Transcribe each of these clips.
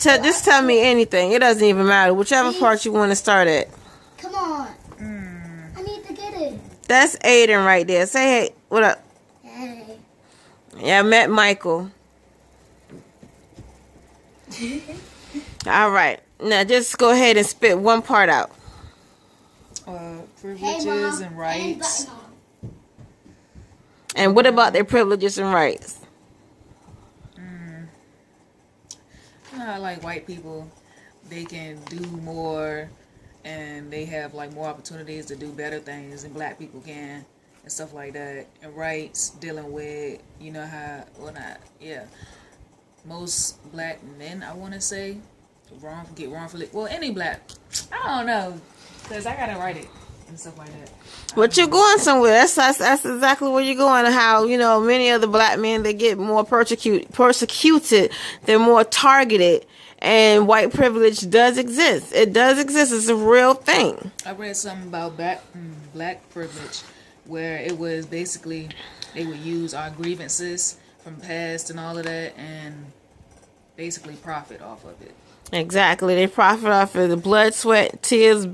Just tell me anything. It doesn't even matter. Whichever part you want to start at. Come on. I need to get it. That's Aiden right there. Say hey. What up? Hey. Yeah, I met Michael. All right. Now just go ahead and spit one part out. Privileges and rights. And what about their privileges and rights? You know how, like, white people, they can do more and they have like more opportunities to do better things than black people can and stuff like that. And rights dealing with, you know how, well, not, yeah, most black men, I want to say, get wrongfully, well, any black, I don't know, because I gotta write it and stuff like that. But you're going somewhere. That's exactly where you're going. How, you know, many of the black men, they get more persecuted. They're more targeted. And white privilege does exist. It does exist. It's a real thing. I read something about black privilege, where it was basically they would use our grievances from past and all of that and basically profit off of it. Exactly. They profit off of the blood, sweat, tears,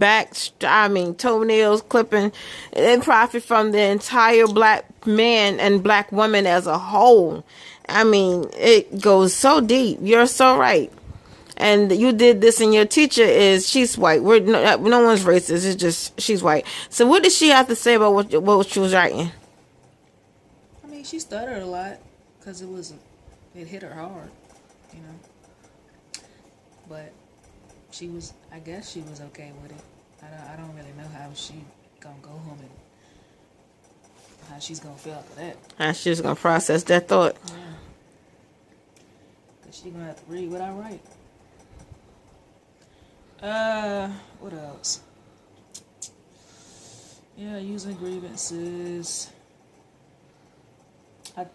toenails, clipping. They profit from the entire black man and black woman as a whole. I mean, it goes so deep. You're so right. And you did this, and your teacher she's white. No one's racist. It's just she's white. So what did she have to say about what she was writing? I mean, she stuttered a lot because it hit her hard, you know. But I guess she was okay with it. I don't really know how she gonna go home and how she's gonna feel after that. How she's gonna process that thought. Yeah. Cause she's gonna have to read what I write. What else? Yeah, using grievances. I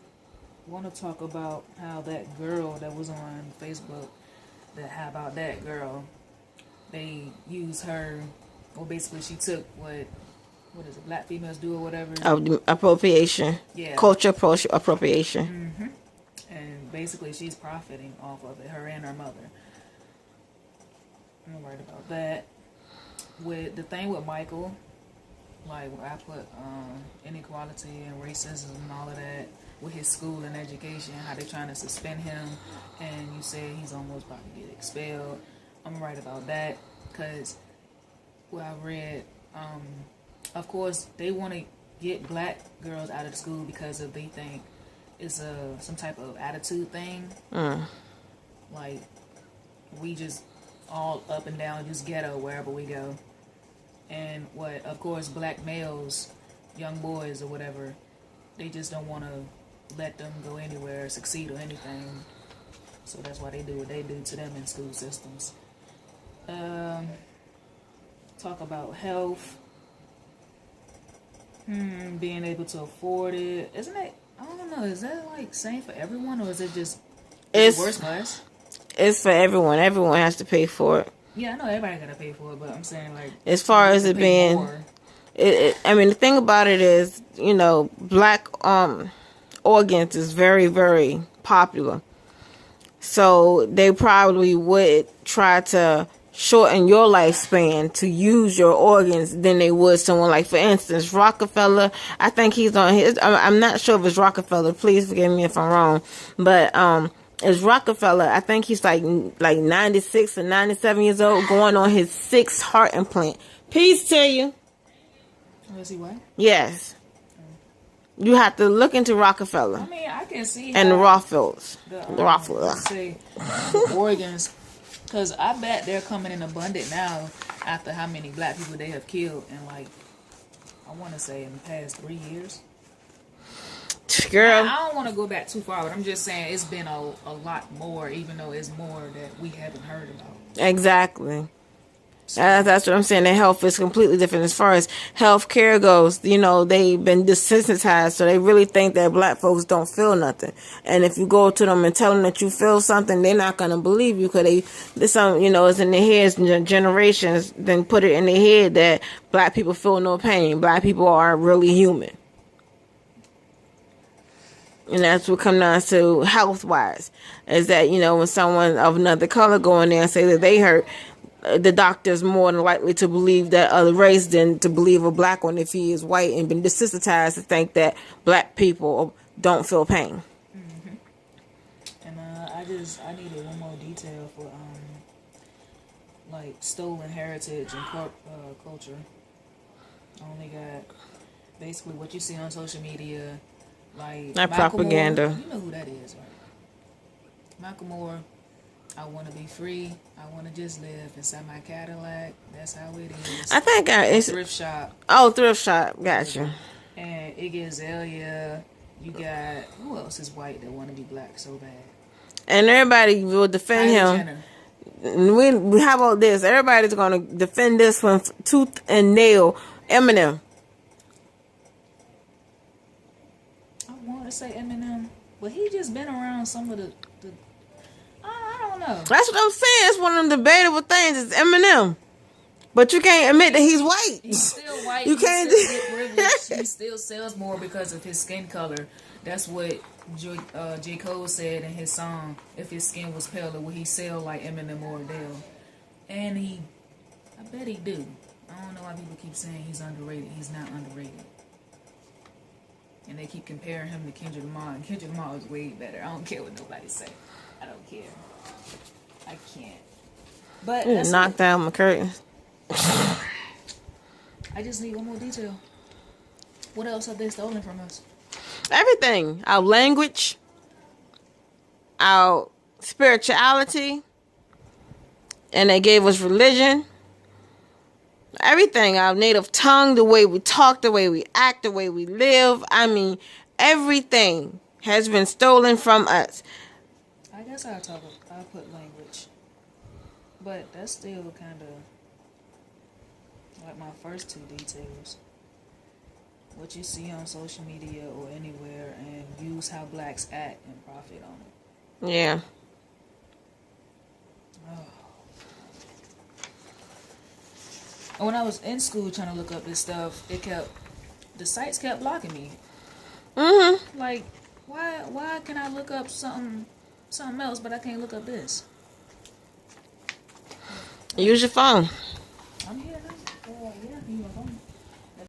want to talk about how that girl that was on Facebook, how about that girl? They used her, well, basically she took what is it, black females do or whatever? Appropriation. Yeah. Culture appropriation. Mm-hmm. And basically she's profiting off of it, her and her mother. I'm worried about that. With the thing with Michael, like where I put inequality and racism and all of that with his school and education, how they're trying to suspend him, and you say he's almost about to get expelled. I'm right about that because what I read, of course, they want to get black girls out of the school because they think it's some type of attitude thing. Like we just all up and down, just ghetto wherever we go. And of course, black males, young boys or whatever, they just don't want to let them go anywhere, succeed or anything. So that's why they do what they do to them in school systems. Talk about health, being able to afford it. Isn't it? I don't know. Is that like same for everyone, or is it just the worst class? It's for everyone. Everyone has to pay for it. Yeah, I know everybody gotta pay for it, but I'm saying like as far as it being, I mean, the thing about it is, you know, black organs is very, very popular. So they probably would try to shorten your lifespan to use your organs than they would someone like, for instance, Rockefeller. I think he's on his. I'm not sure if it's Rockefeller. Please forgive me if I'm wrong, but it's Rockefeller. I think he's like 96 or 97 years old, going on his 6th heart implant. Peace to you. Oh, is he white? Yes. You have to look into Rockefeller. I mean, I can see and the Rothschilds. Say the organs, because I bet they're coming in abundant now after how many black people they have killed in, like, I want to say in the past 3 years. Girl, I don't want to go back too far, but I'm just saying it's been a lot more, even though it's more that we haven't heard about. Exactly. That's what I'm saying. The health is completely different as far as health care goes. You know, they've been desensitized, so they really think that black folks don't feel nothing. And if you go to them and tell them that you feel something, they're not gonna believe you because it's in their heads, generations. Then put it in their head that black people feel no pain. Black people are really human. And that's what comes down to health-wise. Is that, when someone of another color go in there and say that they hurt, the doctor's more than likely to believe that other race than to believe a black one if he is white and been desensitized to think that black people don't feel pain. And I needed one more detail for like stolen heritage and culture. I only got basically what you see on social media, like That propaganda. Moore, you know who that is, right? Macklemore, I want to be free. I want to just live inside my Cadillac. That's how it is. I think it's Thrift Shop. Oh, Thrift Shop. Gotcha. And Iggy Azalea. You got who else is white that want to be black so bad? And everybody will defend Kylie him. Jenner. How about this? Everybody's gonna defend this one tooth and nail. Eminem. I want to say Eminem, but he just been around some of the I don't know. That's what I'm saying. It's one of them debatable things. It's Eminem, but you can't admit that he's white. He's still white. You can't He still get privilege. He still sells more because of his skin color. That's what J. Cole said in his song. If his skin was paler, would he sell like Eminem or Adele? And I bet he do. I don't know why people keep saying he's underrated. He's not underrated. And they keep comparing him to Kendrick Lamar. And Kendrick Lamar is way better. I don't care what nobody say. I don't care. I can't. But that's Knock down my curtains. I just need one more detail. What else have they stolen from us? Everything. Our language, our spirituality, and they gave us religion. Everything. Our native tongue, the way we talk, the way we act, the way we live. I mean, everything has been stolen from us. I guess I'll put language. But that's still kind of like my first two details. What you see on social media or anywhere and use how blacks act and profit on it. Yeah. And when I was in school trying to look up this stuff, the sites kept blocking me. Mm-hmm. Like, why can I look up something else, but I can't look up this? Use your phone. I'm here now. Yeah, use my phone.